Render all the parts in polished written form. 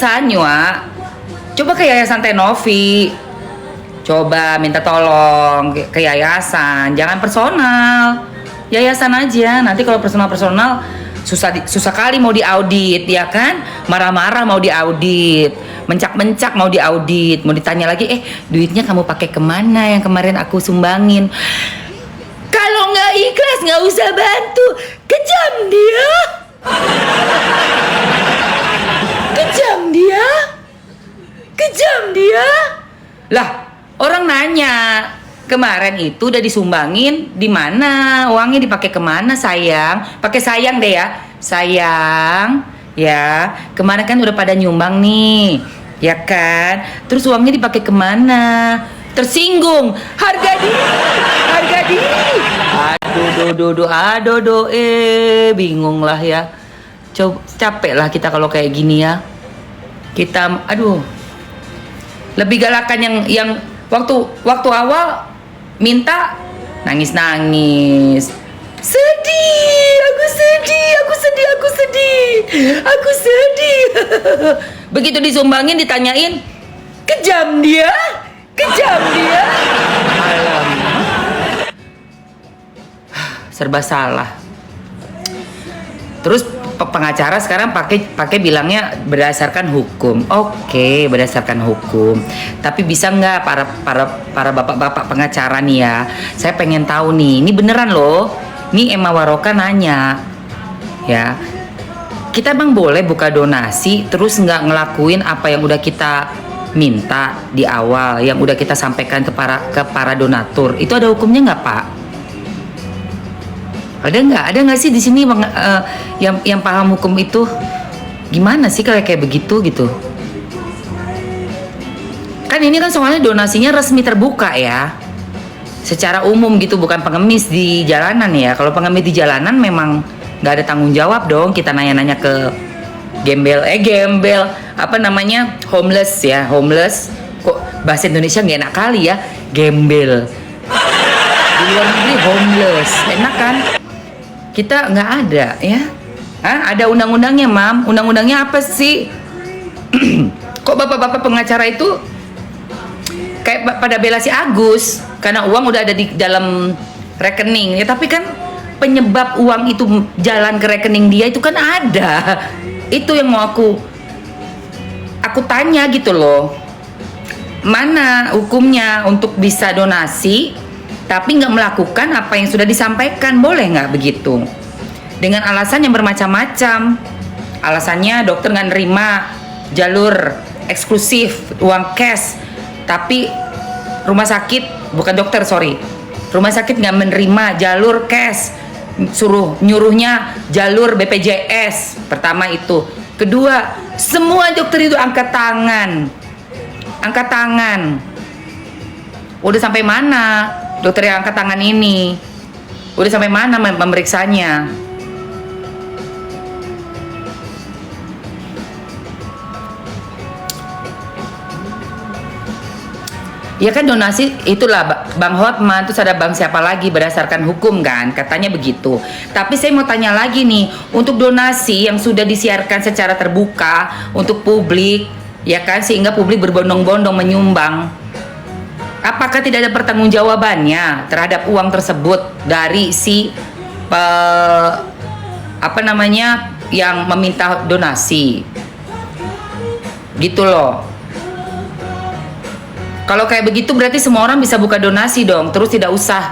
Sanywa, coba ke Yayasan Tenovi. Coba minta tolong ke yayasan, jangan personal. Yayasan aja. Nanti kalau personal susah kali mau diaudit, ya kan? Marah-marah mau diaudit, mencak-mencak mau diaudit, mau ditanya lagi, duitnya kamu pakai kemana yang kemarin aku sumbangin? Kalau nggak ikhlas nggak usah bantu. Kejam dia. Kejam dia. Kejam dia. Lah, orang nanya, kemarin itu udah disumbangin di mana? Uangnya dipakai kemana, sayang? Pakai sayang deh ya. Sayang, ya. Kemarin kan udah pada nyumbang nih. Ya kan? Terus uangnya dipakai kemana? Tersinggung. Harga diri. Harga diri. Aduh, bingung lah ya. Coba capek lah kita kalau kayak gini ya. Kita, lebih galakan yang waktu awal minta nangis sedih, aku sedih. Begitu disumbangin ditanyain, kejam dia. Alamak, serba salah. Terus pengacara sekarang pakai bilangnya berdasarkan hukum. Oke, berdasarkan hukum. Tapi bisa nggak para bapak-bapak pengacara nih ya? Saya pengen tahu nih. Ini beneran loh. Ini Emma Waroka nanya, ya. Kita emang boleh buka donasi terus nggak ngelakuin apa yang udah kita minta di awal, yang udah kita sampaikan ke para donatur? Itu ada hukumnya nggak, Pak? Ada nggak sih di sini yang paham hukum itu? Gimana sih kayak begitu gitu? Kan ini kan soalnya donasinya resmi terbuka ya, secara umum gitu, bukan pengemis di jalanan ya. Kalau pengemis di jalanan memang nggak ada tanggung jawab dong. Kita nanya-nanya ke gembel, apa namanya, homeless ya, homeless. Kok bahasa Indonesia nggak enak kali ya, gembel. Di luar negeri homeless, enak kan? Kita nggak ada ya. Ada undang-undangnya, Mam. Undang-undangnya apa sih? Kok bapak-bapak pengacara itu kayak pada bela si Agus karena uang udah ada di dalam rekening ya, tapi kan penyebab uang itu jalan ke rekening dia itu kan ada. Itu yang mau aku tanya gitu loh. Mana hukumnya untuk bisa donasi tapi nggak melakukan apa yang sudah disampaikan? Boleh nggak begitu? Dengan alasan yang bermacam-macam. Alasannya dokter nggak nerima jalur eksklusif uang cash, tapi rumah sakit, bukan dokter, sorry, rumah sakit nggak menerima jalur cash, nyuruhnya jalur BPJS. Pertama itu. Kedua, semua dokter itu angkat tangan. Udah sampai mana dokter yang angkat tangan ini? Udah sampai mana pemeriksanya? Ya kan donasi itulah Bang Hotman, terus ada Bang siapa lagi, berdasarkan hukum kan, katanya begitu. Tapi saya mau tanya lagi nih, untuk donasi yang sudah disiarkan secara terbuka untuk publik, ya kan, sehingga publik berbondong-bondong menyumbang, apakah tidak ada pertanggungjawabannya terhadap uang tersebut dari si yang meminta donasi? Gitu loh. Kalau kayak begitu berarti semua orang bisa buka donasi dong, terus tidak usah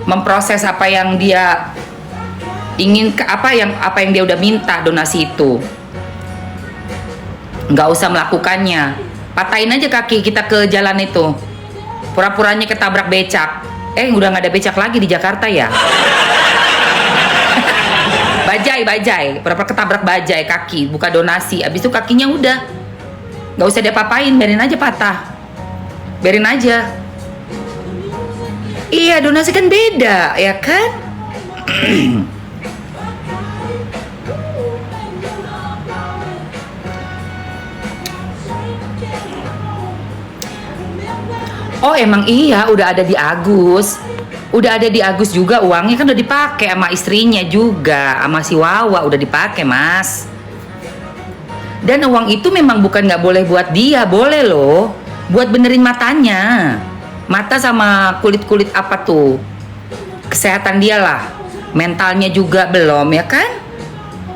memproses apa yang dia ingin, apa yang dia udah minta donasi itu. Nggak usah melakukannya. Patahin aja kaki kita ke jalan itu. Pura-puranya ketabrak becak. Udah nggak ada becak lagi di Jakarta ya. Bajai. Pura-pura ketabrak bajai kaki, buka donasi. Abis itu kakinya udah nggak usah diapa-apain, biarin aja patah. Biarin aja. Iya, donasi kan beda, ya kan? Oh emang iya, udah ada di Agus. Udah ada di Agus juga, uangnya kan udah dipakai sama istrinya juga, sama si Wawa udah dipakai, Mas. Dan uang itu memang bukan nggak boleh buat dia, boleh loh, buat benerin matanya, mata sama kulit-kulit apa tuh, kesehatan dia lah, mentalnya juga belum ya kan,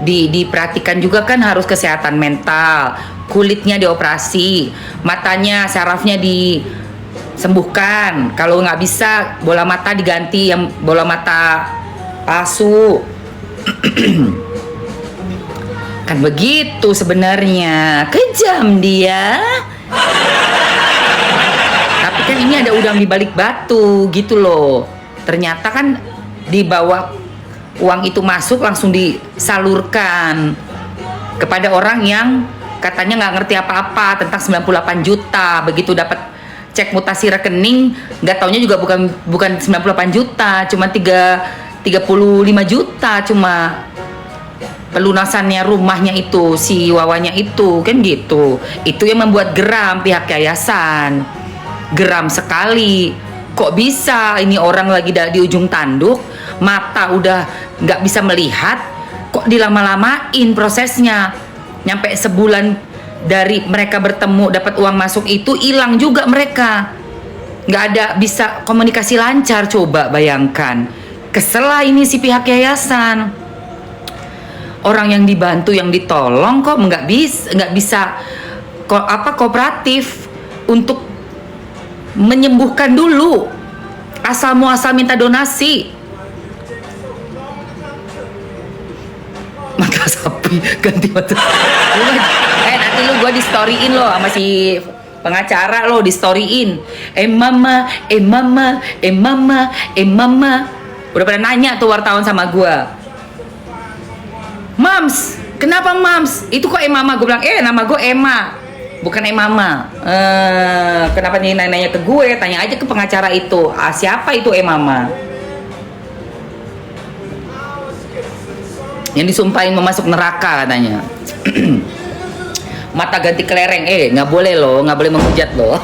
diperhatikan juga kan, harus kesehatan mental, kulitnya dioperasi, matanya sarafnya disembuhkan, kalau nggak bisa bola mata diganti yang bola mata palsu. Kan begitu sebenarnya, kejam dia. Tapi kan ini ada udang di balik batu gitu loh. Ternyata kan dibawa uang itu masuk langsung disalurkan kepada orang yang katanya nggak ngerti apa-apa tentang 98 juta. Begitu dapat cek mutasi rekening, nggak taunya juga bukan 98 juta, cuma 35 juta cuma pelunasannya rumahnya itu, si Wawanya itu kan gitu. Itu yang membuat geram pihak yayasan, geram sekali. Kok bisa ini orang lagi di ujung tanduk, mata udah nggak bisa melihat, kok dilama-lamain prosesnya, nyampe sebulan dari mereka bertemu dapat uang masuk itu hilang juga mereka, nggak ada bisa komunikasi lancar. Coba bayangkan, kesel lah ini si pihak yayasan. Orang yang dibantu, yang ditolong kok nggak bisa kooperatif untuk menyembuhkan dulu, asal muasal minta donasi. Mata sapi ganti mata. Nanti lu gua di storyin lo sama si pengacara lo, di storyin. Mama. Udah pada nanya tuh wartawan sama gua. Mams, kenapa Mams? Itu kok Mama? Gue bilang, nama gue Emma, bukan Mama. Kenapa nih nanya ke gue? Tanya aja ke pengacara itu. Siapa itu Mama? Yang disumpahin mau masuk neraka katanya. Mata ganti kelereng, nggak boleh loh, nggak boleh menghujat loh.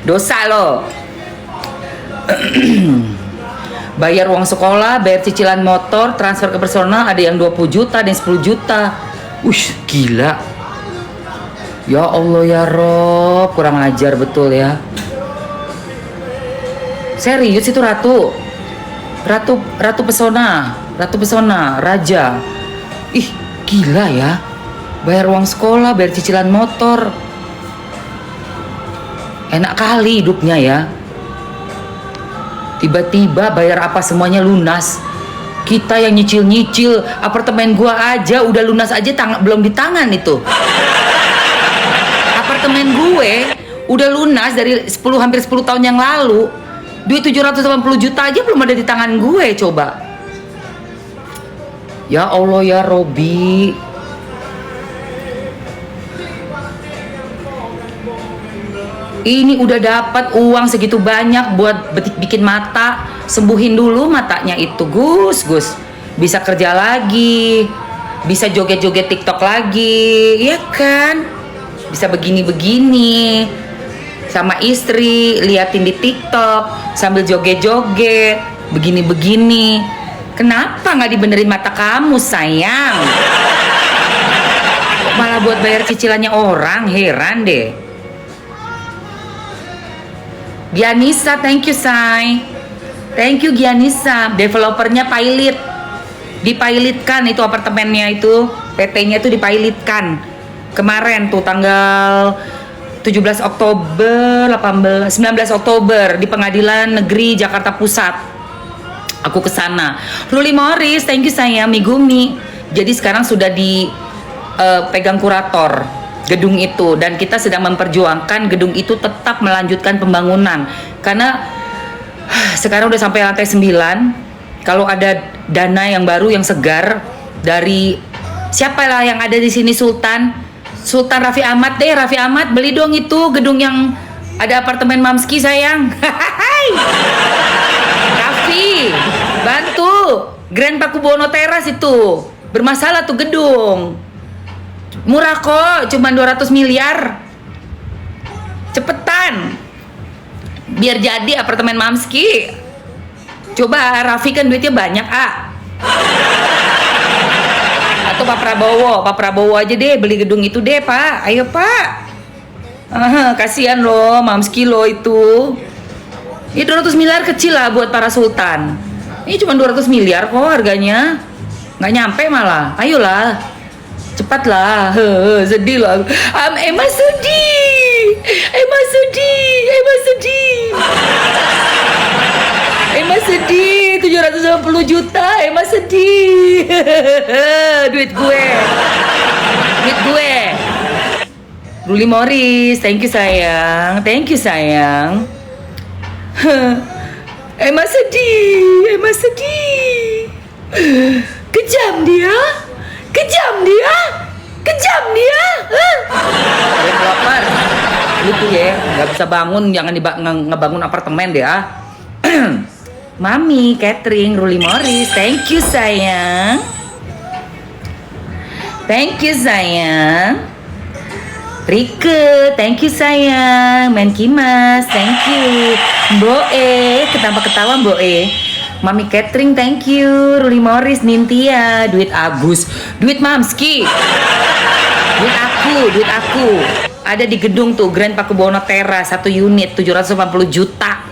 Dosa loh. Bayar uang sekolah, bayar cicilan motor, transfer ke personal, ada yang 20 juta, ada yang 10 juta. Gila. Ya Allah ya Rob, kurang ajar betul ya. Serius itu Ratu pesona, raja. Gila ya. Bayar uang sekolah, bayar cicilan motor. Enak kali hidupnya ya. Tiba-tiba bayar apa semuanya lunas. Kita yang nyicil-nyicil, apartemen gua aja udah lunas aja, belum di tangan itu. Apartemen gue udah lunas dari hampir 10 tahun yang lalu. Duit 780 juta aja belum ada di tangan gue, coba. Ya Allah ya Robi. Ini udah dapat uang segitu banyak buat bikin mata, sembuhin dulu matanya itu, Gus. Bisa kerja lagi, bisa joget-joget TikTok lagi, ya kan? Bisa begini-begini sama istri, liatin di TikTok sambil joget-joget, begini-begini. Kenapa nggak dibenerin mata kamu, sayang? Kok malah buat bayar cicilannya orang, heran deh. Gianisa, thank you say. Thank you Gianisa. Developernya dipilotkan itu apartemennya itu, PT-nya itu dipilotkan kemarin tuh tanggal 17 Oktober, 19 Oktober di Pengadilan Negeri Jakarta Pusat. Aku kesana. Ruli Morris, thank you sayang. Migumi. Jadi sekarang sudah dipegang kurator gedung itu, dan kita sedang memperjuangkan gedung itu tetap melanjutkan pembangunan karena sekarang udah sampai lantai 9. Kalau ada dana yang baru yang segar dari siapa lah yang ada di sini, Sultan Raffi Ahmad deh, Raffi Ahmad beli dong itu gedung yang ada apartemen Mamski sayang. Raffi bantu Grand Pakubono Teras itu bermasalah tuh gedung. Murah kok, cuma 200 miliar. Cepetan. Biar jadi apartemen Mamski. Coba Raffi kan duitnya banyak, Atau Pak Prabowo aja deh beli gedung itu deh Pak. Ayo Pak. Kasihan loh Mamski lo itu. Ini 200 miliar kecil lah buat para sultan. Ini cuma 200 miliar kok harganya. Nggak nyampe malah. Ayolah. Cepatlah. Sedih loh. Emma sedih. Emma sedih. Emma sedih. Emma sedih. 750 juta. Emma sedih. Duit gue. Duit gue. Ruli Morris, thank you sayang, thank you sayang. Emma sedih, Emma sedih. Kejam dia, kejam dia, kejam dia. Dia lapar, gitu ya, nggak bisa bangun, jangan ngebangun apartemen deh ah. Mami, Catering, Ruli Morris, thank you sayang, thank you sayang. Rike, thank you sayang. Menkimas, thank you. Boe, kenapa ketawa Boe? Mami Catering, thank you. Ruli Morris, Nintia, duit Agus, duit Mamski, duit aku. Ada di gedung tuh Grand Pakubono Teras 1 unit 750 juta.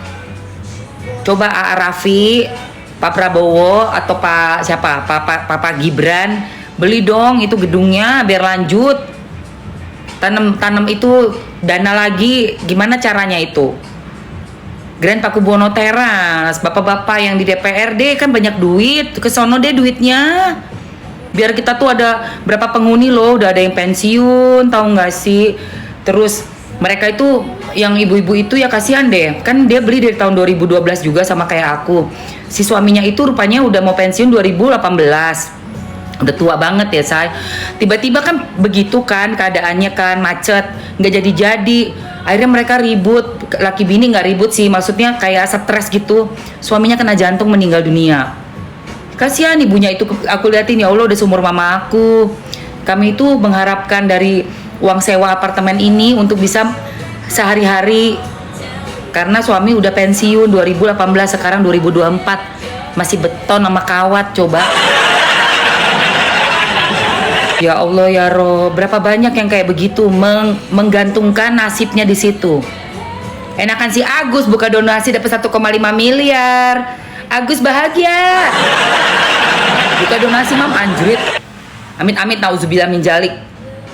Coba A.A. Raffi, Pak Prabowo atau Pak siapa? Papa Gibran beli dong itu gedungnya biar lanjut. Tanam itu dana lagi, gimana caranya itu? Grand Pakubono Teras, bapak-bapak yang di DPRD kan banyak duit, kesono deh duitnya. Biar kita tuh ada berapa penghuni loh, udah ada yang pensiun, tahu nggak sih? Terus mereka itu yang ibu-ibu itu ya kasihan deh, kan dia beli dari tahun 2012 juga sama kayak aku. Si suaminya itu rupanya udah mau pensiun 2018. Udah tua banget ya say. Tiba-tiba kan begitu kan keadaannya kan macet, nggak jadi-jadi. Akhirnya mereka ribut, laki bini nggak ribut sih, maksudnya kayak stres gitu. Suaminya kena jantung meninggal dunia. Kasihan ibunya itu, aku liatin ya Allah udah seumur mama aku. Kami itu mengharapkan dari uang sewa apartemen ini untuk bisa sehari-hari. Karena suami udah pensiun 2018, sekarang 2024 masih beton sama kawat coba. Ya Allah ya Rob, berapa banyak yang kayak begitu menggantungkan nasibnya di situ. Enakan si Agus buka donasi dapat 1,5 miliar. Agus bahagia. Buka donasi mam anjrit. Amit-amit nauzubillah min jalik.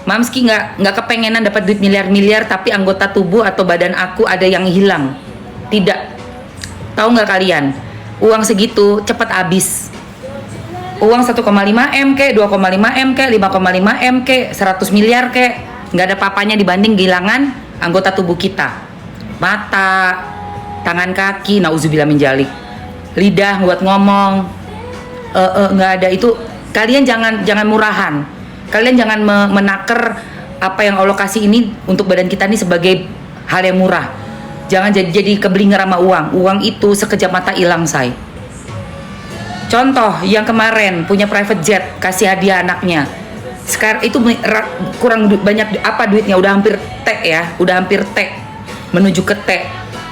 Mamski nggak kepengenan dapat duit miliar-miliar tapi anggota tubuh atau badan aku ada yang hilang. Tidak. Tahu nggak kalian? Uang segitu cepat habis. Uang 1,5 M ke, 2,5 M ke, 5,5 M ke, 100 miliar ke, nggak ada papanya dibanding kehilangan anggota tubuh kita. Mata, tangan kaki, nauzubillah min jalik. Lidah buat ngomong, nggak ada itu. Kalian jangan murahan. Kalian jangan menaker apa yang Allah kasih ini untuk badan kita ini sebagai hal yang murah. Jangan jadi keblinger sama uang. Uang itu sekejap mata hilang say. Contoh yang kemarin punya private jet kasih hadiah anaknya. Sekarang itu kurang banyak apa duitnya, udah hampir T ya, udah hampir T menuju ke T.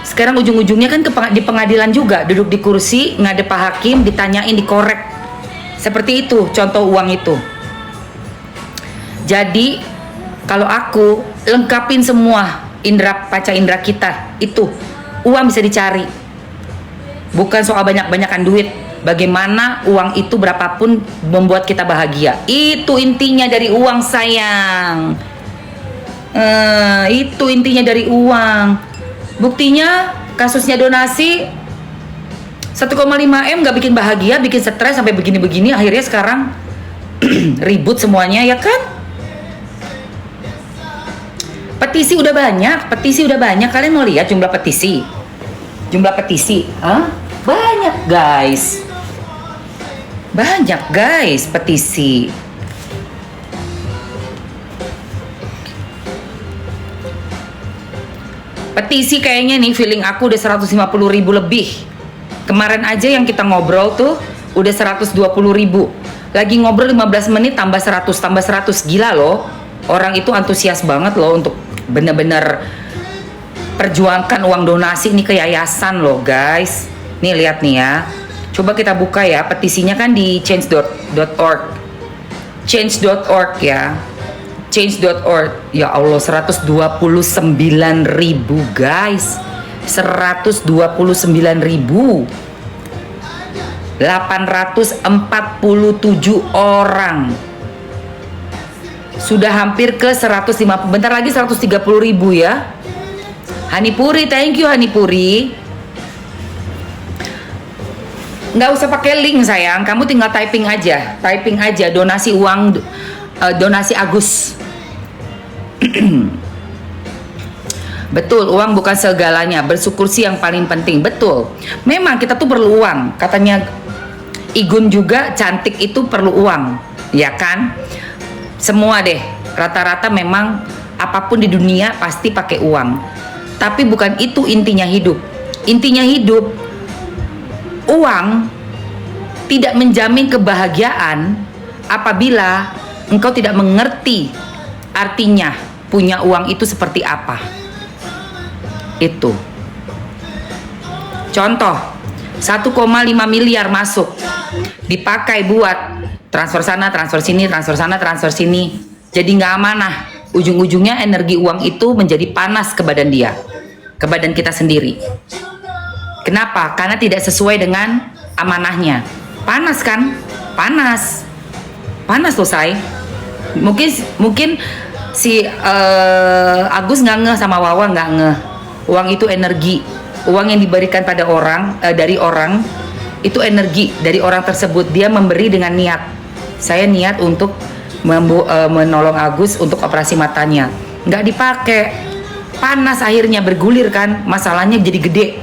Sekarang ujung-ujungnya kan di pengadilan juga, duduk di kursi ngadep Pak Hakim, ditanyain, dikorek. Seperti itu contoh uang itu. Jadi kalau aku lengkapin semua panca indera kita itu, uang bisa dicari. Bukan soal banyak-banyakan duit. Bagaimana uang itu berapapun membuat kita bahagia. Itu intinya dari uang sayang. Itu intinya dari uang. Buktinya kasusnya donasi 1,5 M gak bikin bahagia, bikin stres sampai begini-begini. Akhirnya sekarang ribut semuanya ya kan. Petisi udah banyak. Kalian mau lihat jumlah petisi? Banyak guys petisi. Petisi kayaknya nih feeling aku udah 150.000 lebih. Kemarin aja yang kita ngobrol tuh udah 120.000. Lagi ngobrol 15 menit tambah 100 gila loh. Orang itu antusias banget loh untuk bener-bener perjuangkan uang donasi ini ke yayasan loh guys. Nih lihat nih ya. Coba kita buka ya, petisinya kan di change.org. Change.org ya. Change.org. Ya Allah, 129.000 guys. 129.000. 847 orang. Sudah hampir ke 150. Bentar lagi 130.000 ya. Hanipuri, thank you Hanipuri. Nggak usah pakai link sayang, kamu tinggal typing aja donasi uang, donasi Agus. Betul, uang bukan segalanya, bersyukur sih yang paling penting. Betul, memang kita tuh perlu uang. Katanya Igun juga, cantik itu perlu uang, ya kan? Semua deh, rata-rata memang apapun di dunia pasti pakai uang. Tapi bukan itu intinya hidup. Intinya hidup, uang tidak menjamin kebahagiaan apabila engkau tidak mengerti artinya punya uang itu seperti apa. Itu contoh, 1,5 miliar masuk, dipakai buat transfer sana, transfer sini, transfer sana, transfer sini, jadi nggak amanah. Ujung-ujungnya energi uang itu menjadi panas ke badan dia, ke badan kita sendiri. Kenapa? Karena tidak sesuai dengan amanahnya. Panas kan? Panas loh say. Mungkin si Agus nggak ngeh, sama Wawa nggak ngeh. Uang itu energi. Uang yang diberikan pada orang, dari orang itu energi dari orang tersebut. Dia memberi dengan niat. Saya niat untuk menolong Agus untuk operasi matanya. Nggak dipakai, panas akhirnya, bergulir kan. Masalahnya jadi gede,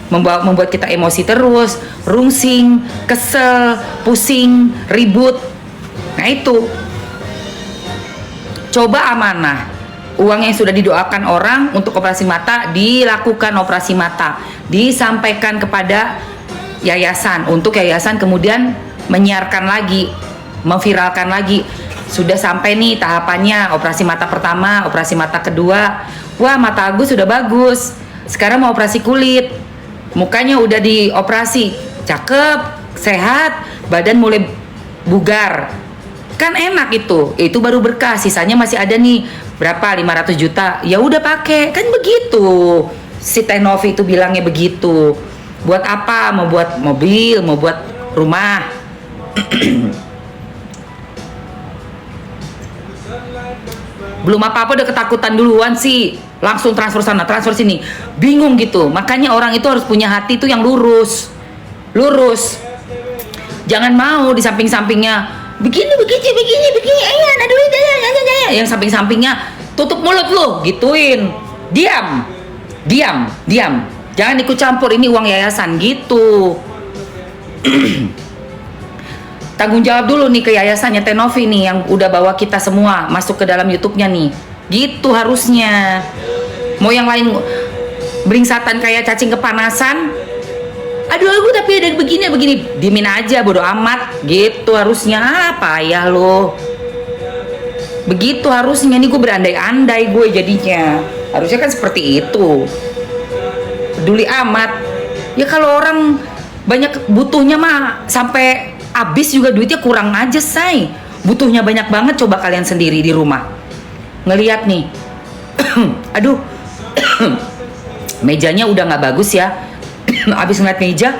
membuat kita emosi terus, rungsing, kesel, pusing, ribut. Nah itu, coba amanah. Uang yang sudah didoakan orang untuk operasi mata, dilakukan operasi mata, disampaikan kepada yayasan, untuk yayasan kemudian menyiarkan lagi, memviralkan lagi. Sudah sampai nih tahapannya, operasi mata pertama, operasi mata kedua. Wah, mata Agus sudah bagus, sekarang mau operasi kulit. Mukanya udah dioperasi, cakep, sehat, badan mulai bugar. Kan enak itu baru berkah. Sisanya masih ada nih, berapa, 500 juta, ya udah pakai. Kan begitu si Tenovi itu bilangnya begitu. Buat apa? Mau buat mobil, mau buat rumah. Belum apa-apa udah ketakutan duluan sih, langsung transfer sana, transfer sini, bingung gitu. Makanya orang itu harus punya hati tuh yang lurus. Jangan mau di samping-sampingnya begini, aduh, yang samping-sampingnya tutup mulut lu, gituin. Diam. Jangan ikut campur, ini uang yayasan gitu. Tanggung jawab dulu nih ke yayasannya Tenovi nih, yang udah bawa kita semua masuk ke dalam YouTube-nya nih. Gitu harusnya. Mau yang lain beringsatan kayak cacing kepanasan, aduh aku tapi ada begini, dimin aja, bodo amat. Gitu harusnya. Apa ya lo? Begitu harusnya. Nih gue berandai-andai gue jadinya. Harusnya kan seperti itu. Peduli amat. Ya kalau orang banyak butuhnya mah sampai habis juga duitnya kurang aja say. Butuhnya banyak banget. Coba kalian sendiri di rumah ngeliat nih. Aduh, mejanya udah nggak bagus ya. Abis ngeliat meja,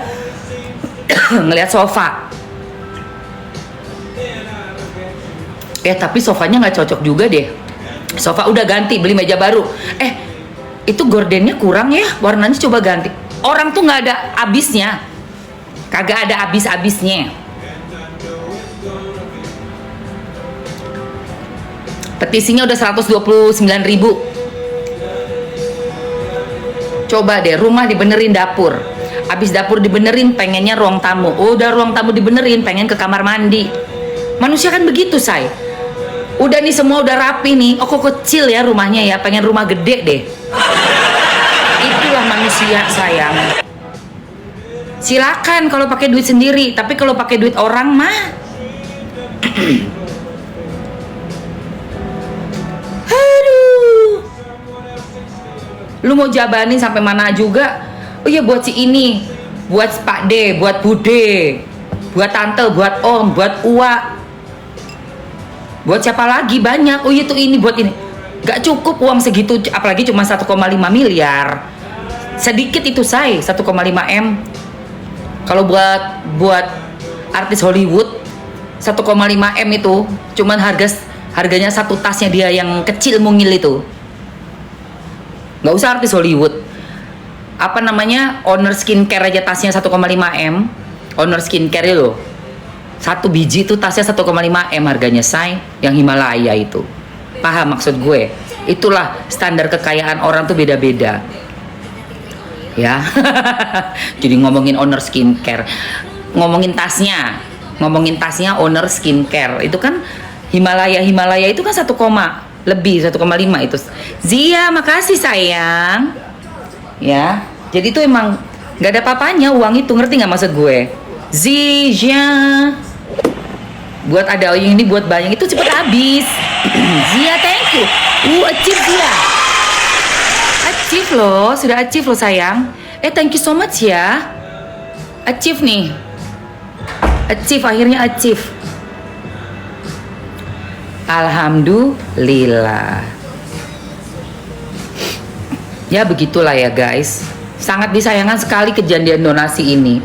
ngeliat sofa. Tapi sofanya nggak cocok juga deh. Sofa udah ganti, beli meja baru. Itu gordennya kurang ya, warnanya coba ganti. Orang tuh nggak ada habisnya, kagak ada habis-habisnya. Petisinya udah 129.000. Coba deh, rumah dibenerin, dapur. Abis dapur dibenerin, pengennya ruang tamu. Udah ruang tamu dibenerin, pengen ke kamar mandi. Manusia kan begitu say. Udah nih semua udah rapi nih. Kok kecil ya rumahnya ya, pengen rumah gede deh. Itulah manusia sayang. Silakan kalau pakai duit sendiri, tapi kalau pakai duit orang mah lu mau jabanin sampai mana juga. Oh iya, buat si ini, buat Pak D, buat Bude, buat tante, buat om, buat uak. Buat siapa lagi banyak? Oh itu ini buat ini. Gak cukup uang segitu, apalagi cuma 1,5 miliar. Sedikit itu say, 1,5 M. Kalau buat artis Hollywood 1,5 M itu cuman harganya satu tasnya dia yang kecil mungil itu. Nggak usah artis Hollywood. Apa namanya, Owner Skincare aja tasnya 1,5 M. Owner Skincare loh. Satu biji itu tasnya 1,5 M harganya say, yang Himalaya itu. Paham maksud gue? Itulah standar kekayaan orang tuh beda-beda. Ya. Jadi ngomongin Owner Skincare. Ngomongin tasnya Owner Skincare. Itu kan Himalaya itu kan 1, lebih 1,5 itu. Zia, makasih sayang. Ya, jadi itu emang nggak ada apa-apanya uang itu, ngerti nggak maksud gue? Zia, buat ada yang ini buat banyak itu cepet habis. Zia, thank you. Achieve Zia, achieve loh, sudah achieve loh sayang. Thank you so much ya. Achieve nih, achieve, akhirnya achieve. Alhamdulillah. Ya begitulah ya guys. Sangat disayangkan sekali kejadian donasi ini.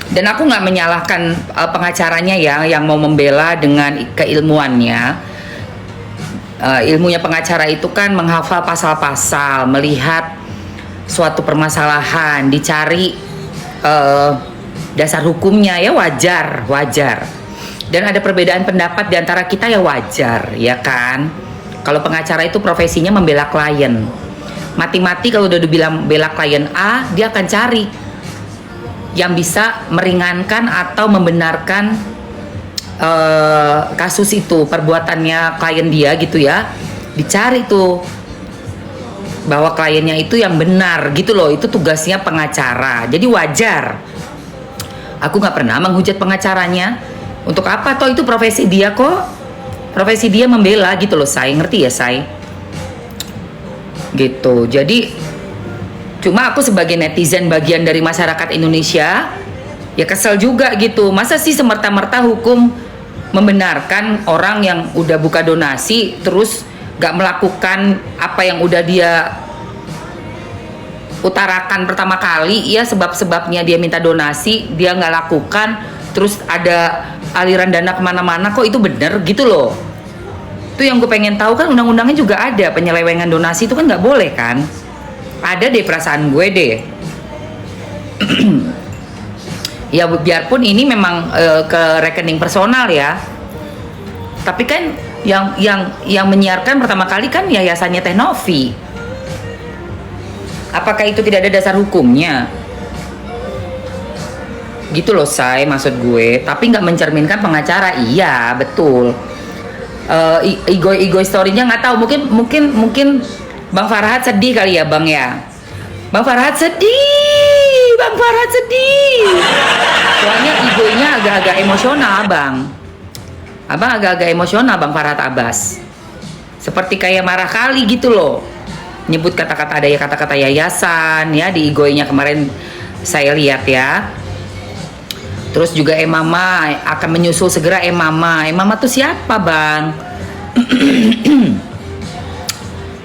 Dan aku nggak menyalahkan pengacaranya ya, yang mau membela dengan keilmuannya. Ilmunya pengacara itu kan menghafal pasal-pasal, melihat suatu permasalahan, dicari dasar hukumnya, ya wajar. Dan ada perbedaan pendapat di antara kita, ya wajar, ya kan? Kalau pengacara itu profesinya membela klien. Mati-mati kalau udah dibilang bela klien A, dia akan cari yang bisa meringankan atau membenarkan kasus itu, perbuatannya klien dia gitu ya. Dicari tuh bahwa kliennya itu yang benar gitu loh. Itu tugasnya pengacara. Jadi wajar. Aku nggak pernah menghujat pengacaranya. Untuk apa? Toh itu profesi dia kok. Profesi dia membela gitu loh, say. Ngerti ya, say? Gitu. Jadi cuma aku sebagai netizen bagian dari masyarakat Indonesia ya kesel juga gitu. Masa sih semerta-merta hukum membenarkan orang yang udah buka donasi terus gak melakukan apa yang udah dia utarakan pertama kali, ya sebab-sebabnya dia minta donasi dia gak lakukan, terus ada aliran dana kemana-mana, kok itu bener gitu loh. Itu yang gue pengen tahu kan, undang-undangnya juga ada penyelewengan donasi itu kan nggak boleh kan? Ada deh perasaan gue deh. Ya biarpun ini memang ke rekening personal ya, tapi kan yang menyiarkan pertama kali kan yayasannya Teh Novi. Apakah itu tidak ada dasar hukumnya? Gitu loh, say, maksud gue. Tapi nggak mencerminkan pengacara. Iya betul. Ego story-nya nggak tahu, mungkin Bang Farhad sedih kali ya, Bang ya. Bang Farhad sedih. Soalnya egonya agak-agak emosional, Bang. Abang agak-agak emosional, Bang Farhad Abbas. Seperti kayak marah kali gitu loh. Nyebut kata-kata yayasan ya di egonya kemarin saya lihat ya. Terus juga Mama akan menyusul segera Mama. Mama tuh siapa, Bang?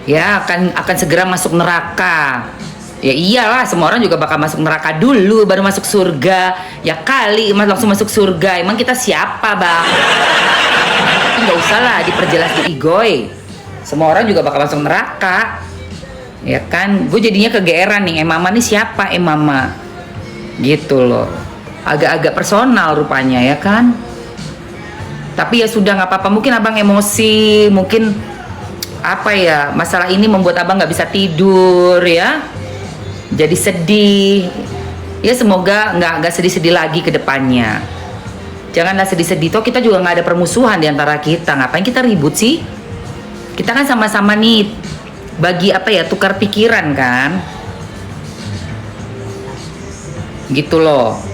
Ya akan segera masuk neraka. Ya iyalah, semua orang juga bakal masuk neraka dulu baru masuk surga. Ya kali langsung masuk surga. Emang kita siapa, Bang? Tapi nggak usah lah diperjelas di egoy. Semua orang juga bakal masuk neraka. Ya kan? Gue jadinya kegeeran nih. Mama nih siapa? Mama. Gitu loh. Agak-agak personal rupanya ya kan. Tapi ya sudah, nggak apa-apa. Mungkin abang emosi, mungkin apa ya, masalah ini membuat abang nggak bisa tidur ya, jadi sedih ya. Semoga nggak sedih-sedih lagi ke depannya. Janganlah sedih-sedih. Toh kita juga nggak ada permusuhan di antara kita. Ngapain kita ribut sih? Kita kan sama-sama nih bagi apa ya, tukar pikiran kan, gitu loh.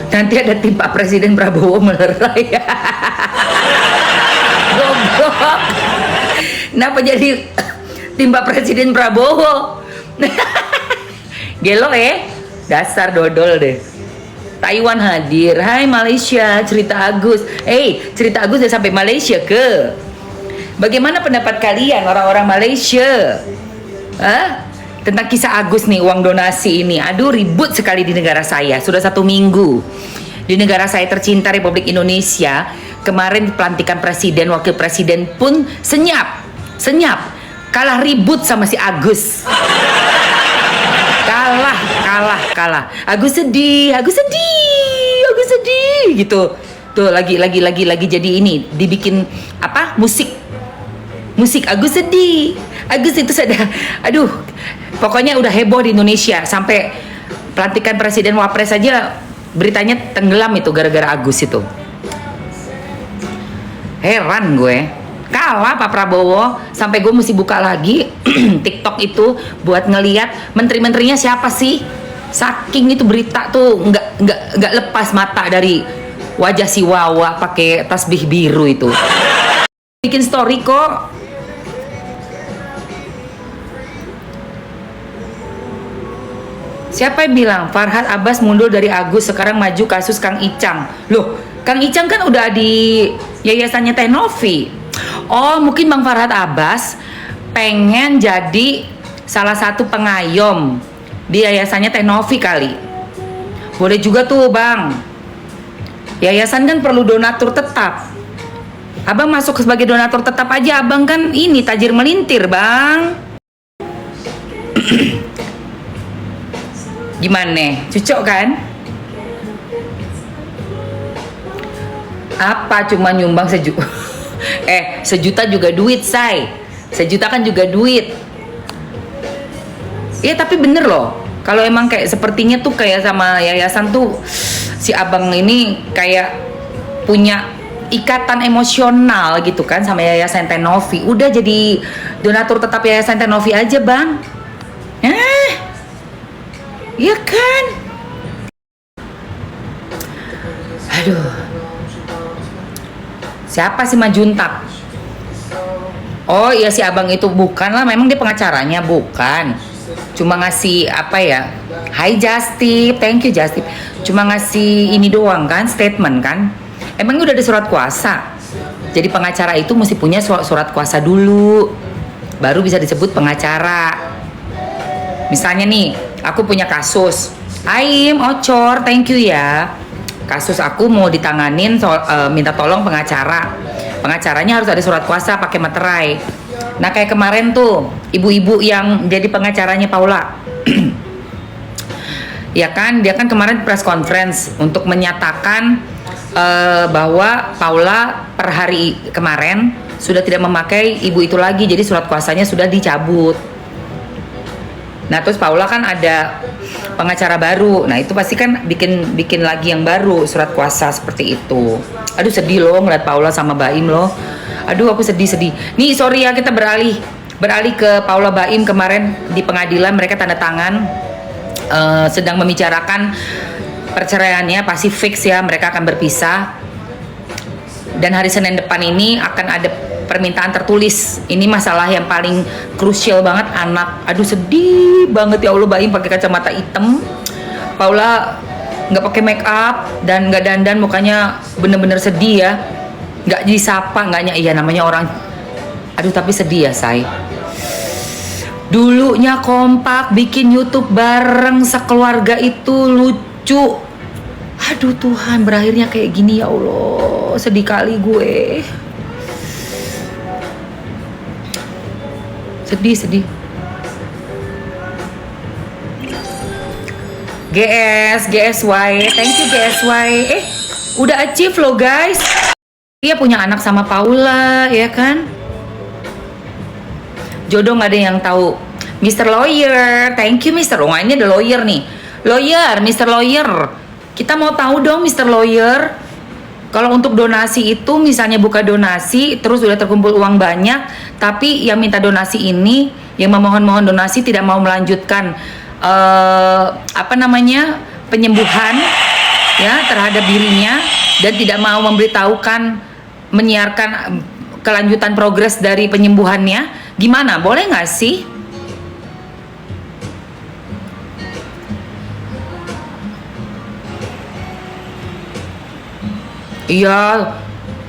Nanti ada tim Pak Presiden Prabowo melerai. Goblok. Kenapa jadi tim Pak Presiden Prabowo? Gelo dasar dodol deh. Taiwan hadir. Hai Malaysia, cerita Agus. Cerita Agus udah sampai Malaysia ke? Bagaimana pendapat kalian orang-orang Malaysia? Tentang kisah Agus nih, uang donasi ini. Aduh, ribut sekali di negara saya. Sudah 1 minggu. Di negara saya tercinta Republik Indonesia, kemarin pelantikan presiden, wakil presiden pun senyap. Kalah ribut sama si Agus. Kalah. Agus sedih gitu. Tuh lagi jadi ini, dibikin apa? Musik Agus sedih. Agus itu sudah, aduh, pokoknya udah heboh di Indonesia sampai pelantikan presiden wapres aja beritanya tenggelam itu gara-gara Agus itu. Heran gue, kalah Pak Prabowo, sampai gue mesti buka lagi TikTok itu buat ngeliat menteri-menterinya siapa sih. Saking itu berita tuh nggak lepas mata dari wajah si Wawa pakai tasbih biru itu. Bikin story kok. Siapa yang bilang Farhad Abbas mundur dari Agus, sekarang maju kasus Kang Icang? Loh, Kang Icang kan udah di yayasannya Tenovi. Oh, mungkin Bang Farhad Abbas pengen jadi salah satu pengayom di yayasannya Tenovi kali. Boleh juga tuh Bang. Yayasan kan perlu donatur tetap. Abang masuk sebagai donatur tetap aja. Abang kan ini tajir melintir Bang. Gimana? Cocok kan? Apa cuma nyumbang sejuta? Sejuta juga duit, say. Sejuta kan juga duit. Ya tapi bener loh. Kalau emang kayak sepertinya tuh kayak sama yayasan tuh si abang ini kayak punya ikatan emosional gitu kan sama yayasan Tenovi. Udah jadi donatur tetap yayasan Tenovi aja Bang. Iya kan? Aduh. Siapa sih Majuntak? Oh iya si abang itu bukan lah, memang dia pengacaranya bukan. Cuma ngasih apa ya? Hai Justip, thank you Justip. Cuma ngasih ini doang kan, statement kan. Emangnya udah ada surat kuasa. Jadi pengacara itu mesti punya surat kuasa dulu, baru bisa disebut pengacara. Misalnya nih, aku punya kasus, Aim, Ocor, thank you ya. Kasus aku mau ditanganin, minta tolong pengacara. Pengacaranya harus ada surat kuasa pakai materai. Nah kayak kemarin tuh, ibu-ibu yang jadi pengacaranya Paula. Ya kan, dia kan kemarin press conference untuk menyatakan bahwa Paula per hari kemarin sudah tidak memakai ibu itu lagi, jadi surat kuasanya sudah dicabut. Nah terus Paula kan ada pengacara baru, nah itu pasti kan bikin lagi yang baru surat kuasa seperti itu. Aduh sedih loh ngeliat Paula sama Baim loh. Aduh aku sedih. Nih sorry ya, kita beralih ke Paula Baim. Kemarin di pengadilan mereka tanda tangan, sedang membicarakan perceraiannya, pasti fix ya mereka akan berpisah. Dan hari Senin depan ini akan ada permintaan tertulis. Ini masalah yang paling krusial banget anak. Aduh sedih banget ya Allah, Baim pakai kacamata hitam, Paula nggak pakai make up dan nggak dandan, mukanya bener-bener sedih ya, nggak disapa, iya namanya orang. Aduh tapi sedih ya say. Dulunya kompak bikin YouTube bareng sekeluarga itu lucu. Aduh Tuhan, berakhirnya kayak gini ya Allah, sedih kali gue. Sedih. GSY, thank you GSY. Udah achieve loh guys. Dia punya anak sama Paula, ya kan? Jodoh nggak ada yang tahu. Mr. Lawyer, thank you Mr. Oh, ini ada lawyer nih. Lawyer, Mr. Lawyer. Kita mau tahu dong Mr. Lawyer. Kalau untuk donasi itu misalnya buka donasi terus udah terkumpul uang banyak, tapi yang minta donasi ini, yang memohon donasi tidak mau melanjutkan penyembuhan ya terhadap dirinya dan tidak mau memberitahukan, menyiarkan kelanjutan progres dari penyembuhannya, gimana? Boleh nggak sih? Iya,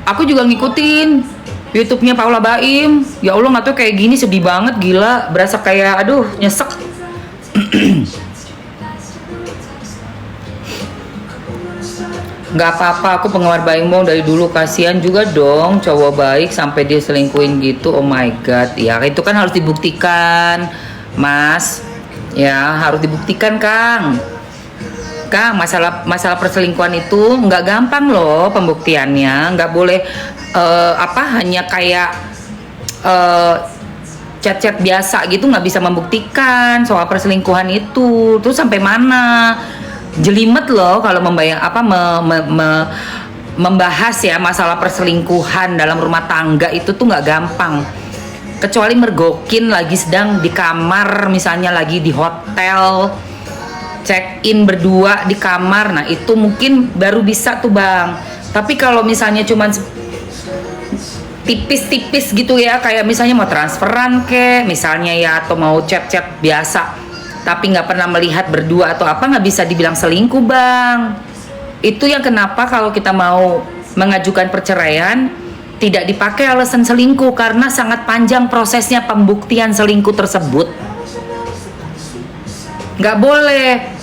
aku juga ngikutin YouTube-nya Paula Baim. Ya Allah, nggak tahu kayak gini, sedih banget, gila. Berasa kayak, aduh, nyesek. Nggak apa-apa, aku penggemar Baim Wong dari dulu. Kasihan juga dong cowok baik sampai dia selingkuhin gitu. Oh my god, ya itu kan harus dibuktikan, Mas. Ya harus dibuktikan, Kang. Kang, masalah perselingkuhan itu nggak gampang loh pembuktiannya. Nggak boleh hanya kayak eh, chat-chat biasa gitu nggak bisa membuktikan soal perselingkuhan itu. Terus sampai mana? Jelimet loh kalau membahas ya masalah perselingkuhan dalam rumah tangga itu tuh nggak gampang. Kecuali mergokin lagi sedang di kamar, misalnya lagi di hotel, check in berdua di kamar, nah itu mungkin baru bisa tuh Bang. Tapi kalau misalnya cuman tipis-tipis gitu ya, kayak misalnya mau transferan misalnya ya, atau mau chat-chat biasa tapi nggak pernah melihat berdua atau apa, nggak bisa dibilang selingkuh Bang. Itu yang kenapa kalau kita mau mengajukan perceraian tidak dipakai alasan selingkuh, karena sangat panjang prosesnya pembuktian selingkuh tersebut. Nggak boleh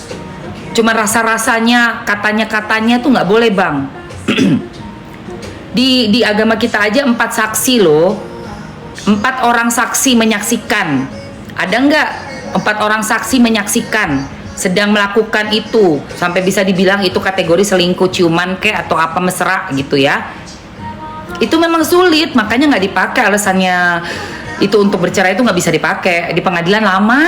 cuma rasa-rasanya, katanya-katanya tuh nggak boleh Bang. di agama kita aja 4 saksi loh, 4 orang saksi menyaksikan. Ada nggak 4 orang saksi menyaksikan sedang melakukan itu sampai bisa dibilang itu kategori selingkuh, ciuman atau apa mesra gitu ya? Itu memang sulit, makanya nggak dipakai alasannya itu untuk bercerai, itu nggak bisa dipakai di pengadilan, lama.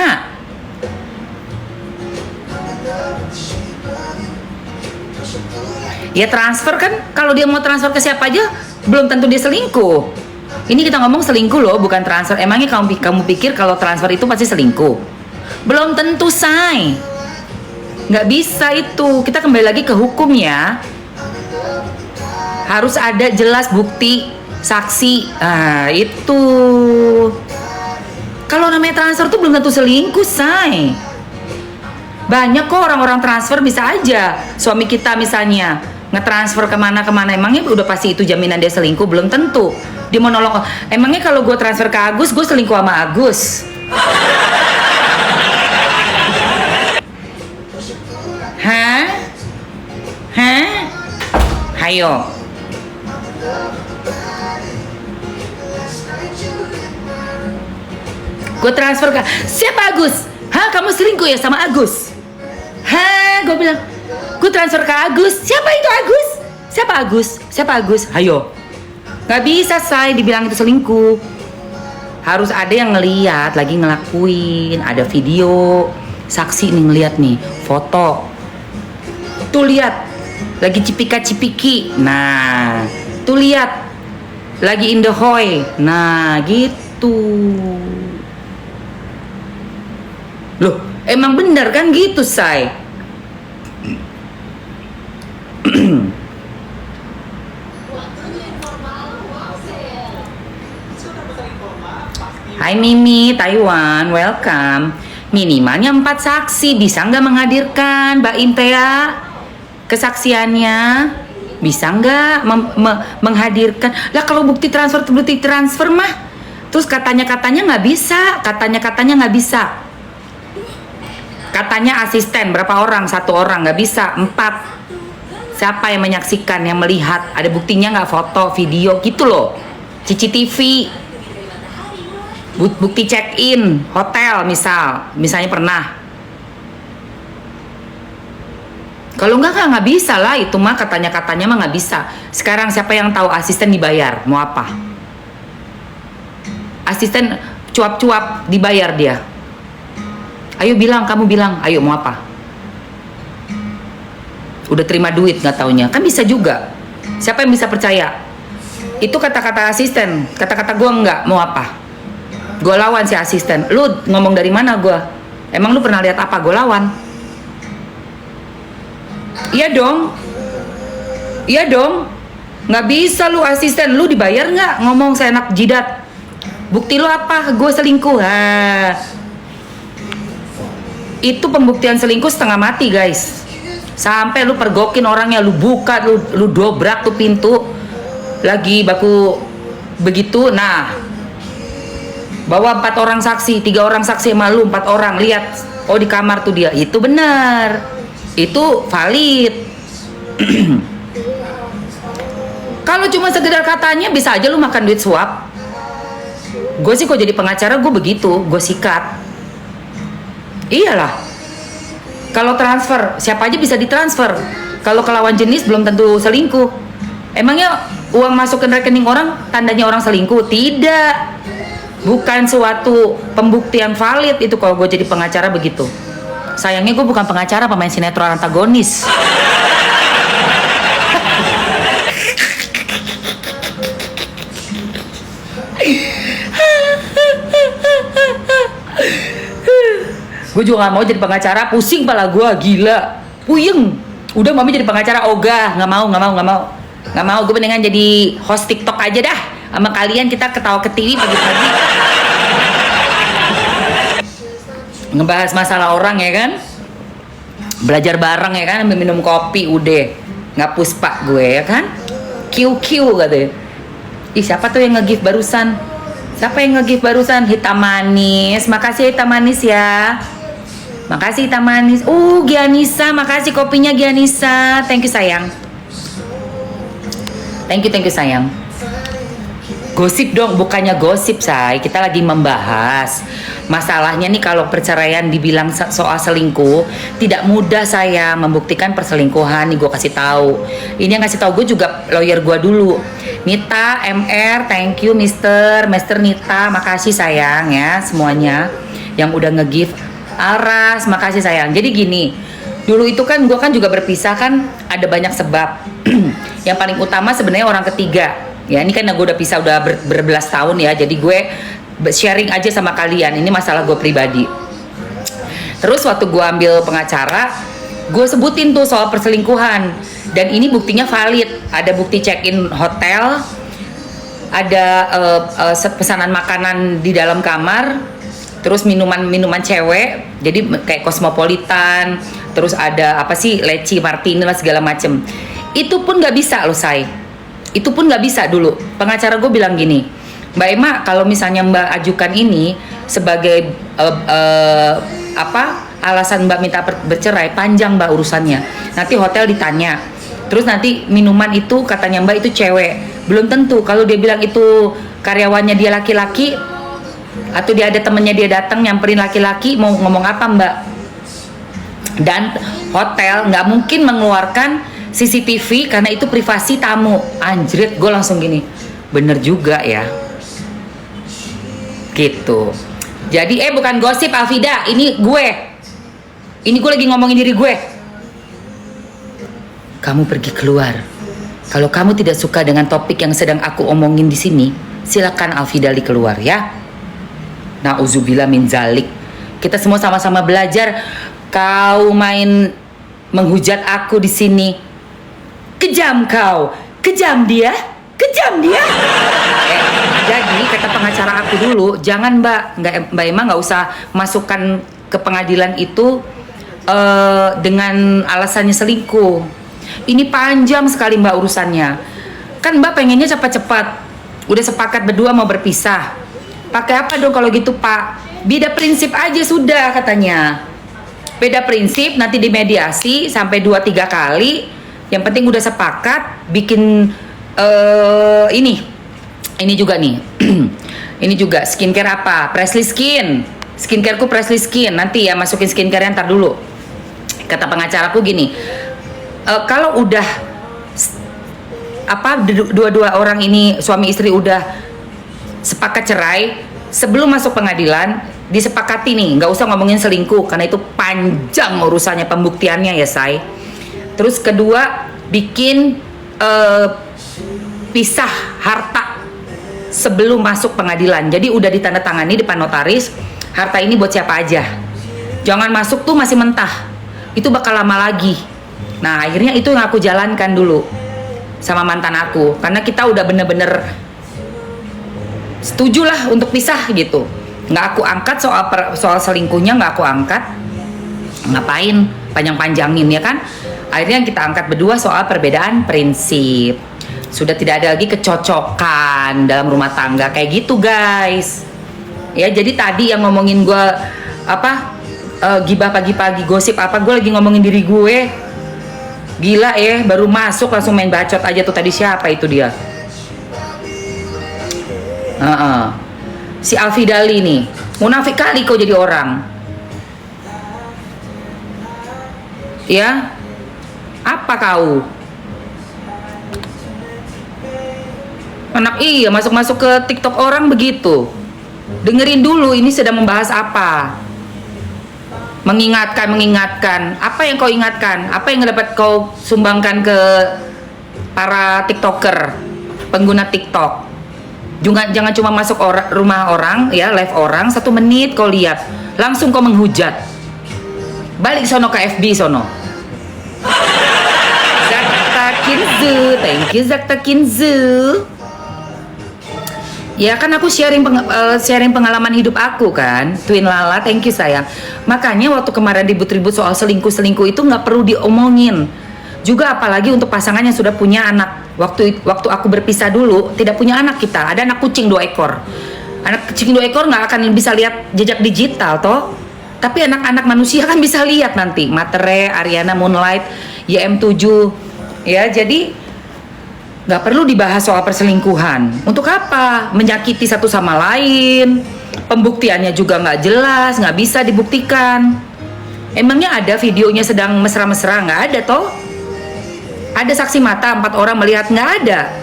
Ya transfer kan, kalau dia mau transfer ke siapa aja belum tentu dia selingkuh. Ini kita ngomong selingkuh loh, bukan transfer. Emangnya kamu pikir kalau transfer itu pasti selingkuh? Belum tentu, say. Nggak bisa itu. Kita kembali lagi ke hukum ya. Harus ada jelas bukti, saksi. Ah, itu. Kalau namanya transfer tuh belum tentu selingkuh, say. Banyak kok orang-orang transfer, bisa aja suami kita misalnya ngetransfer kemana-kemana, emangnya udah pasti itu jaminan dia selingkuh? Belum tentu. Dia mau nolong, emangnya kalau gue transfer ke Agus, gue selingkuh sama Agus? Hah? Hah? Hayo. Gue transfer ke, siapa Agus? Hah, kamu selingkuh ya sama Agus? Hah, gue bilang, gue transfer ke Agus. Siapa itu Agus? Siapa Agus? Siapa Agus? Hayo. Gak bisa say dibilang itu selingkuh. Harus ada yang ngeliat lagi ngelakuin, ada video, saksi nih ngeliat nih, foto. Tuh lihat, lagi cipika-cipiki. Nah, tuh lihat, lagi in the hoy. Nah, gitu. Loh, emang bener kan gitu say? Hai Mimi, Taiwan, welcome. Minimalnya 4 saksi, bisa nggak menghadirkan Mbak Intea kesaksiannya? Bisa nggak menghadirkan? Lah kalau bukti transfer mah, terus katanya nggak bisa, katanya nggak bisa. Katanya asisten berapa orang? 1 orang, nggak bisa. 4. Siapa yang menyaksikan, yang melihat? Ada buktinya nggak? Foto, video gitu loh. CCTV. Bukti check in hotel misalnya pernah. Kalau nggak bisa lah, itu mah katanya mah nggak bisa. Sekarang siapa yang tahu asisten dibayar mau apa? Asisten cuap-cuap dibayar dia. Ayo bilang, kamu bilang, ayo mau apa? Udah terima duit nggak taunya, kan bisa juga. Siapa yang bisa percaya? Itu kata-kata asisten, kata-kata gue nggak, mau apa? Gue lawan si asisten. Lu ngomong dari mana gue? Emang lu pernah lihat apa? Gue lawan. Iya dong. Iya dong. Nggak bisa lu asisten. Lu dibayar nggak? Ngomong seenak jidat. Bukti lu apa? Gue selingkuh. Itu pembuktian selingkuh setengah mati guys. Sampai lu pergokin orangnya, lu buka, lu dobrak tuh pintu. Lagi baku begitu, nah bawa 4 orang saksi, 3 orang saksi sama lu, 4 orang lihat, oh di kamar tuh dia, itu benar, itu valid. Kalau cuma sekedar katanya, bisa aja lu makan duit suap. Gue sih kok jadi pengacara gue begitu, gue sikat. Iyalah, kalau transfer, siapa aja bisa ditransfer. Kalau ke lawan jenis belum tentu selingkuh. Emangnya uang masuk ke rekening orang tandanya orang selingkuh? Tidak. Bukan suatu pembuktian valid itu kalau gue jadi pengacara begitu. Sayangnya gue bukan pengacara, pemain sinetron antagonis. Gue juga gak mau jadi pengacara, pusing pala gue, gila, puyeng. Udah mami jadi pengacara ogah, nggak mau. Gue mendingan jadi host TikTok aja dah, sama kalian kita ketawa ketiwi pagi-pagi, ngebahas masalah orang ya kan, belajar bareng ya kan, ambil minum kopi, udah nggak puspa gue ya kan, QQ katanya. Ih, siapa tuh yang nge-gift barusan? Hitam manis, makasih hitam manis ya. Makasih hitam manis. Gianisa, makasih kopinya Gianisa. Thank you sayang. Thank you sayang. Gosip dong, bukannya gosip say. Kita lagi membahas. Masalahnya nih kalau perceraian dibilang soal selingkuh, tidak mudah saya membuktikan perselingkuhan nih, gue kasih tahu. Ini yang kasih tahu gue juga lawyer gue dulu. Nita, MR, thank you Mister Nita, makasih sayang ya semuanya yang udah nge-gift. Aras, makasih sayang. Jadi gini, dulu itu kan gue kan juga berpisah kan, ada banyak sebab. Yang paling utama sebenarnya orang ketiga. Ya ini kan gue udah pisah udah berbelas tahun ya, jadi gue sharing aja sama kalian. Ini masalah gue pribadi. Terus waktu gue ambil pengacara, gue sebutin tuh soal perselingkuhan. Dan ini buktinya valid. Ada bukti check-in hotel, ada pesanan makanan di dalam kamar, terus minuman cewek, jadi kayak Cosmopolitan, terus ada apa sih, leci, martini lah segala macem. Itu pun nggak bisa loh say. Itu pun nggak bisa dulu. Pengacara gue bilang gini, Mbak Emma, kalau misalnya Mbak ajukan ini sebagai alasan Mbak minta bercerai, panjang Mbak urusannya. Nanti hotel ditanya, terus nanti minuman itu katanya Mbak itu cewek, belum tentu. Kalau dia bilang itu karyawannya dia laki-laki, atau dia ada temennya dia datang nyamperin laki-laki, mau ngomong apa Mbak? Dan hotel nggak mungkin mengeluarkan CCTV karena itu privasi tamu. Anjrit, gue langsung gini, bener juga ya gitu. Jadi bukan gosip Alfida, ini gue lagi ngomongin diri gue. Kamu pergi keluar. Kalau kamu tidak suka dengan topik yang sedang aku omongin di sini, silakan Alfidali keluar ya. Nauzubillah min zalik. Kita semua sama-sama belajar. Kau main menghujat aku di sini. Kejam kau, kejam dia. Jadi kata pengacara aku dulu, jangan Mbak Emma nggak usah masukkan ke pengadilan itu dengan alasannya selingkuh. Ini panjang sekali Mbak urusannya. Kan Mbak pengennya cepat-cepat. Udah sepakat berdua mau berpisah. Pakai apa dong kalau gitu Pak? Beda prinsip aja sudah katanya. Beda prinsip, nanti dimediasi sampai 2-3 kali. Yang penting udah sepakat bikin ini juga nih. Ini juga skincare apa? Presley Skin. Skincareku Presley Skin. Nanti ya masukin skincare ntar dulu. Kata pengacaraku gini, kalau udah dua-dua orang ini suami istri udah sepakat cerai, sebelum masuk pengadilan disepakati nih, nggak usah ngomongin selingkuh karena itu panjang urusannya pembuktiannya ya say. Terus kedua, bikin pisah harta sebelum masuk pengadilan. Jadi udah ditandatangani depan notaris, harta ini buat siapa aja. Jangan masuk tuh masih mentah, itu bakal lama lagi. Nah akhirnya itu yang aku jalankan dulu sama mantan aku, karena kita udah bener-bener setuju lah untuk pisah gitu. Nggak aku angkat soal selingkuhnya, nggak aku angkat. Ngapain panjang-panjangin ya kan? Akhirnya kita angkat berdua soal perbedaan prinsip. Sudah tidak ada lagi kecocokan dalam rumah tangga kayak gitu guys. Ya jadi tadi yang ngomongin gue apa gibah pagi-pagi gosip apa, gue lagi ngomongin diri gue. Gila ya, baru masuk langsung main bacot aja tuh tadi. Siapa itu dia? Si Alfidali nih, munafik kali kau jadi orang. Ya, apa kau? Anak iya masuk-masuk ke TikTok orang begitu. Dengerin dulu ini sedang membahas apa. Mengingatkan. Apa yang kau ingatkan? Apa yang dapat kau sumbangkan ke para TikToker, pengguna TikTok? Jangan cuma masuk rumah orang, ya live orang 1 menit kau lihat, langsung kau menghujat. Balik sono ke FB sono. Zakta Kinzu, thank you Zakta Kinzu. Ya kan aku sharing pengalaman hidup aku kan, Twin Lala, thank you sayang. Makanya waktu kemarin ribut-ribut soal selingkuh itu nggak perlu diomongin. Juga apalagi untuk pasangan yang sudah punya anak. Waktu aku berpisah dulu, tidak punya anak kita, ada anak kucing 2 ekor. Anak kucing 2 ekor nggak akan bisa lihat jejak digital toh. Tapi anak-anak manusia kan bisa lihat nanti. Materai, Ariana, Moonlight, YM7, ya jadi nggak perlu dibahas soal perselingkuhan. Untuk apa? Menyakiti satu sama lain. Pembuktiannya juga nggak jelas, nggak bisa dibuktikan. Emangnya ada videonya sedang mesra-mesra? Nggak ada toh. Ada saksi mata 4 orang melihat? Nggak ada.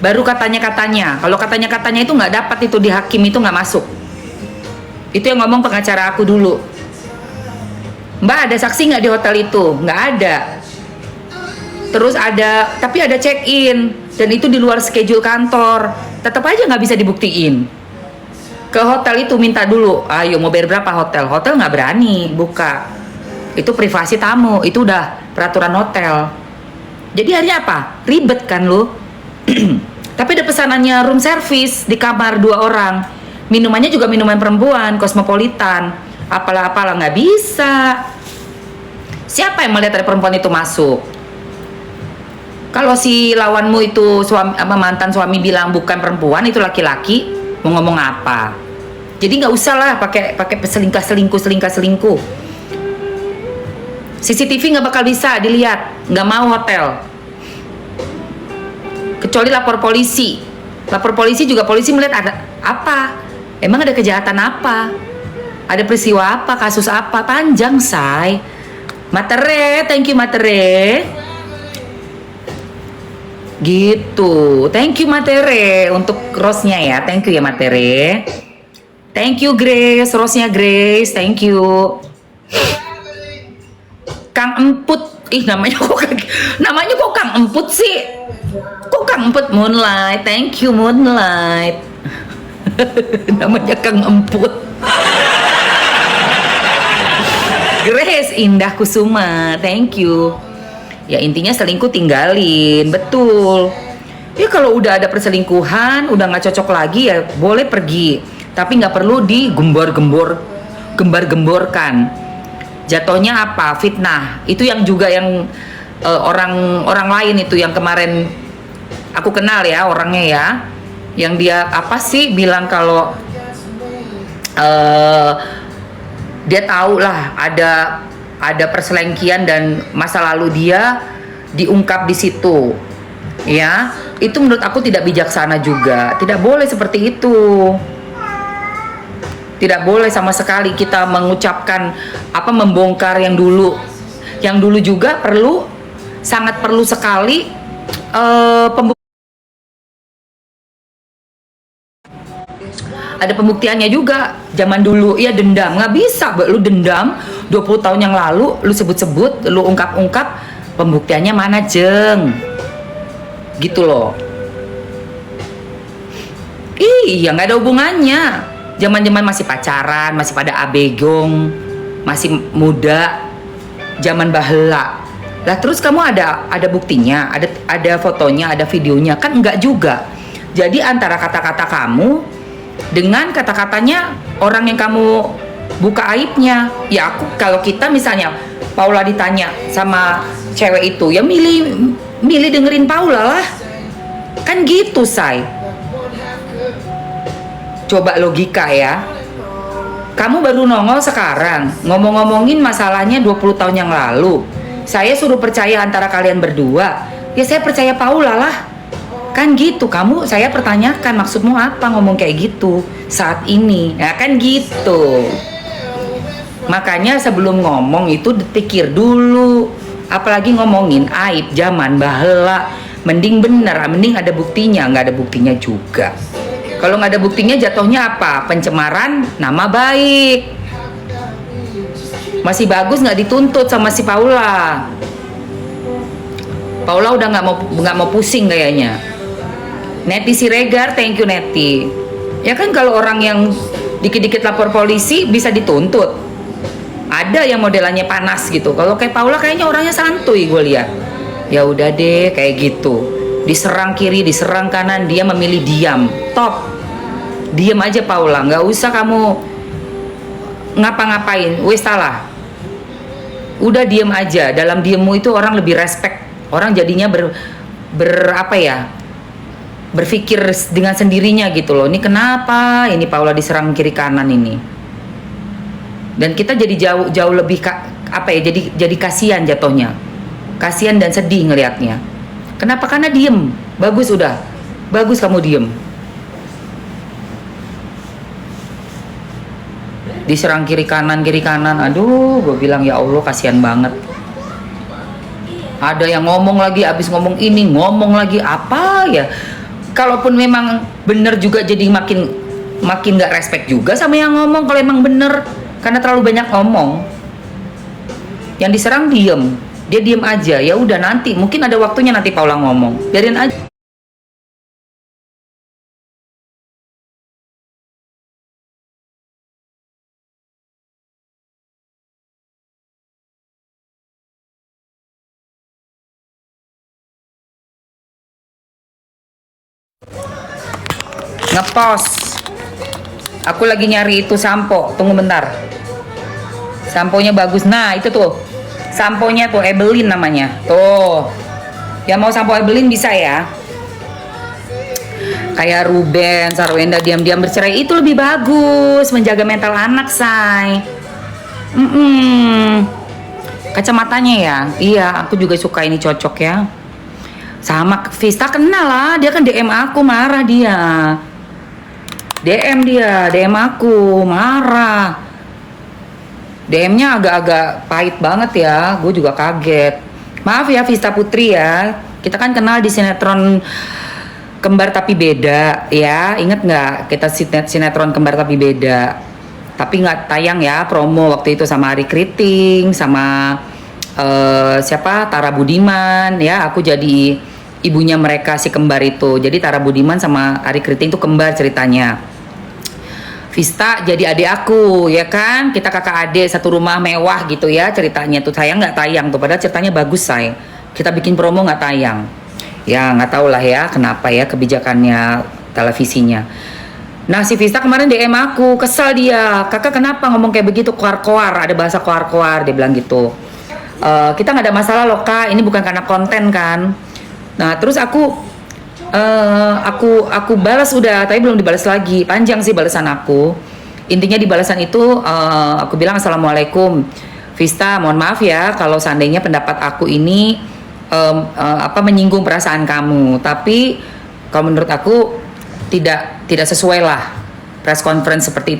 Baru katanya. Kalau katanya itu nggak dapat, itu di hakim itu nggak masuk. Itu yang ngomong pengacara aku dulu. Mbak, ada saksi nggak di hotel itu? Nggak ada. Terus tapi ada check in dan itu di luar schedule kantor, tetap aja nggak bisa dibuktiin. Ke hotel itu minta dulu, ayo mau bayar berapa hotel nggak berani buka, itu privasi tamu, itu udah peraturan hotel. Jadi akhirnya apa? Ribet kan lu. Tapi ada pesanannya room service di kamar 2 orang, minumannya juga minuman perempuan, cosmopolitan, apalah nggak bisa. Siapa yang melihat ada perempuan itu masuk? Kalau si lawanmu itu mantan suami bilang bukan perempuan, itu laki-laki, mau ngomong apa? Jadi nggak usah lah pakai selingkuh. CCTV nggak bakal bisa dilihat, nggak mau hotel. Kecuali lapor polisi. Lapor polisi juga polisi melihat ada apa? Emang ada kejahatan apa? Ada peristiwa apa? Kasus apa? Panjang say. Materai, thank you Materai. Gitu, thank you Materai untuk rose-nya ya, thank you ya Materai. Thank you Grace, rose-nya Grace, thank you. Kang Emput, namanya kok Kang Emput sih? Kok Kang Emput? Moonlight, thank you Moonlight. Namanya Kang Emput. Grace Indah Kusuma, thank you. Ya intinya selingkuh tinggalin, betul. Ya kalau udah ada perselingkuhan, udah nggak cocok lagi ya boleh pergi, tapi nggak perlu gembar-gemborkan. Jatuhnya apa? Fitnah. Itu yang juga yang orang lain itu yang kemarin aku kenal ya orangnya ya, yang dia apa sih bilang kalau dia tahu lah ada perselingkuhan dan masa lalu dia diungkap di situ. Ya, itu menurut aku tidak bijaksana juga. Tidak boleh seperti itu. Tidak boleh sama sekali kita mengucapkan membongkar yang dulu. Yang dulu juga sangat perlu sekali ada pembuktiannya juga. Zaman dulu ya dendam, nggak bisa lu dendam 20 tahun yang lalu lu sebut-sebut, lu ungkap-ungkap, pembuktiannya mana jeng? Gitu loh. Iya, nggak ada hubungannya. Zaman-zaman masih pacaran, masih pada abegong, masih muda, zaman baheula. Lah terus kamu ada buktinya, ada fotonya, ada videonya, kan enggak juga. Jadi antara kata-kata kamu dengan kata-katanya orang yang kamu buka aibnya, ya kalau kita misalnya Paula ditanya sama cewek itu, ya milih dengerin Paula lah. Kan gitu, say. Coba logika ya. Kamu baru nongol sekarang, ngomong-ngomongin masalahnya 20 tahun yang lalu. Saya suruh percaya antara kalian berdua. Ya saya percaya Paula lah. Kan gitu, saya pertanyakan maksudmu apa ngomong kayak gitu saat ini. Ya kan gitu. Makanya sebelum ngomong itu pikir dulu. Apalagi ngomongin aib zaman baheula. Mending bener, mending ada buktinya. Nggak ada buktinya juga. Kalau nggak ada buktinya jatuhnya apa? Pencemaran nama baik. Masih bagus nggak dituntut sama si Paula. Paula udah nggak mau pusing kayaknya. Neti Siregar, thank you Neti. Ya kan kalau orang yang dikit-dikit lapor polisi bisa dituntut. Ada yang modelannya panas gitu. Kalau kayak Paula kayaknya orangnya santuy gue lihat. Ya udah deh kayak gitu. Diserang kiri, diserang kanan, dia memilih diam. Top. Diam aja Paula, nggak usah kamu ngapa-ngapain. Wes salah. Udah diam aja. Dalam diemmu itu orang lebih respect. Orang jadinya berpikir dengan sendirinya gitu loh. Ini kenapa ini Paula diserang kiri kanan ini? Dan kita jadi jauh lebih jadi kasihan jatuhnya. Kasihan dan sedih ngelihatnya. Kenapa? Karena diem. Bagus udah. Bagus kamu diem. Diserang kiri kanan. Aduh, gue bilang ya Allah kasihan banget. Ada yang ngomong lagi, abis ngomong ini, ngomong lagi apa ya? Kalaupun memang bener juga jadi makin gak respect juga sama yang ngomong kalau emang bener. Karena terlalu banyak ngomong. Yang diserang diem. Dia diem aja. Ya udah nanti, mungkin ada waktunya nanti Paula ngomong. Biarin aja. Ngepost. Aku lagi nyari itu sampo. Tunggu bentar. Samponya bagus. Nah itu tuh. Samponya tuh Ebelin namanya. Tuh. Yang mau sampo Ebelin bisa ya. Kayak Ruben, Sarwenda diam-diam bercerai. Itu lebih bagus. Menjaga mental anak, say. Kacamatanya ya. Iya aku juga suka ini, cocok ya. Sama Vista kenal lah. Dia kan DM aku, marah dia. DM aku, marah. DM-nya agak-agak pahit banget ya. Gue juga kaget. Maaf ya Vista Putri ya. Kita kan kenal di sinetron Kembar Tapi Beda ya. Ingat nggak? Kita sinetron Kembar Tapi Beda. Tapi nggak tayang ya promo waktu itu sama Ari Kriting, sama siapa? Tara Budiman ya. Aku jadi ibunya mereka si kembar itu. Jadi Tara Budiman sama Ari Kriting itu kembar ceritanya. Vista jadi adik aku ya kan, kita kakak adik satu rumah mewah gitu ya ceritanya tuh. Sayang nggak tayang tuh, padahal ceritanya bagus say. Kita bikin promo nggak tayang ya, nggak tahu lah ya kenapa ya kebijakannya televisinya. Nah si Vista kemarin DM aku, kesel dia, kakak kenapa ngomong kayak begitu, koar-koar, ada bahasa koar-koar dia bilang gitu. Kita nggak ada masalah loh kak, ini bukan karena konten kan. Nah terus aku balas udah, tapi belum dibalas lagi. Panjang sih balasan aku. Intinya di balasan itu aku bilang assalamualaikum Vista, mohon maaf ya kalau seandainya pendapat aku ini menyinggung perasaan kamu. Tapi kalau menurut aku tidak sesuai lah press conference seperti itu.